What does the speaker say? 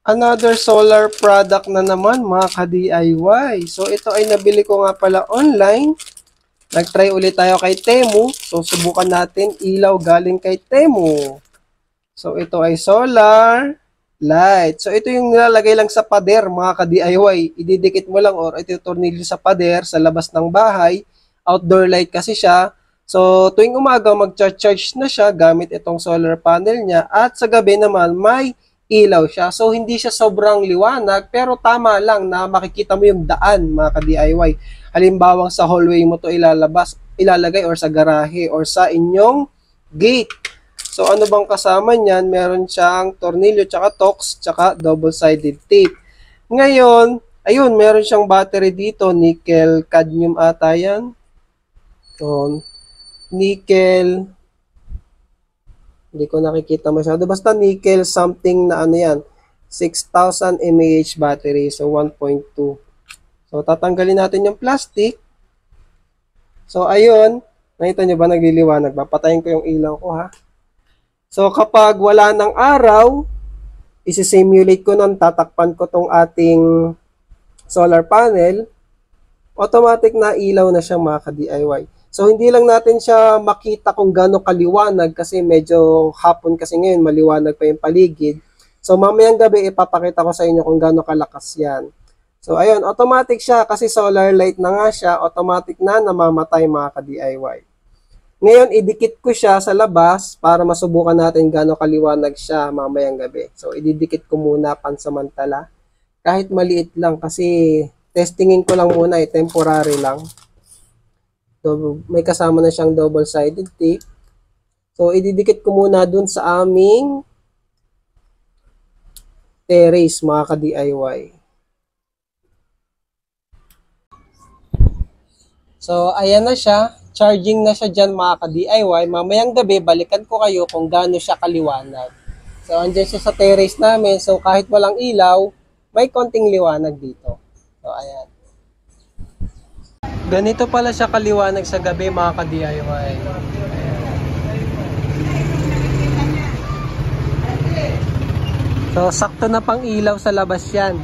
Another solar product na naman mga ka-DIY. So ito ay nabili ko nga pala online. Nag-try ulit tayo kay Temu. So subukan natin ilaw galing kay Temu. So ito ay solar light. So ito yung nilalagay lang sa pader mga ka-DIY. Ididikit mo lang or ito tornilyo sa pader sa labas ng bahay. Outdoor light kasi siya. So tuwing umaga mag-charge na siya gamit itong solar panel niya. At sa gabi naman may ilaw siya. So, hindi siya sobrang liwanag, pero tama lang na makikita mo yung daan, mga ka-DIY. Halimbawa, sa hallway mo to ilalagay or sa garahe or sa inyong gate. So, ano bang kasama niyan? Meron siyang tornilyo, tsaka tox, tsaka double-sided tape. Ngayon, ayun, meron siyang battery dito, nickel cadmium ata yan. So, nickel, hindi ko nakikita masyado. Basta nickel something na ano yan. 6,000 mAh battery. So, 1.2. So, tatanggalin natin yung plastic. So, ayun. Nakita nyo ba nagliliwanag? Papatayin ko yung ilaw ko ha. So, kapag wala ng araw, isi-simulate ko nun, tatakpan ko tong ating solar panel. Automatic na ilaw na siya mga ka-DIY. So, hindi lang natin siya makita kung gaano kaliwanag kasi medyo hapon kasi ngayon, maliwanag pa yung paligid. So, mamayang gabi, ipapakita ko sa inyo kung gaano kalakas yan. So, ayun, automatic siya kasi solar light na nga siya, automatic na namamatay mga ka-DIY. Ngayon, idikit ko siya sa labas para masubukan natin gaano kaliwanag siya mamayang gabi. So, ididikit ko muna pansamantala. Kahit maliit lang kasi testingin ko lang muna, temporary lang. So, may kasama na siyang double-sided tape. So, ididikit ko muna dun sa aming terrace, mga ka-DIY. So, ayan na siya. Charging na siya dyan, mga ka-DIY. Mamayang gabi, balikan ko kayo kung gaano siya kaliwanag. So, andyan siya sa terrace namin. So, kahit walang ilaw, may konting liwanag dito. So, ayan. Ganito pala siya kaliwanag sa gabi mga ka-DIY. So, sakto na pang ilaw sa labas yan.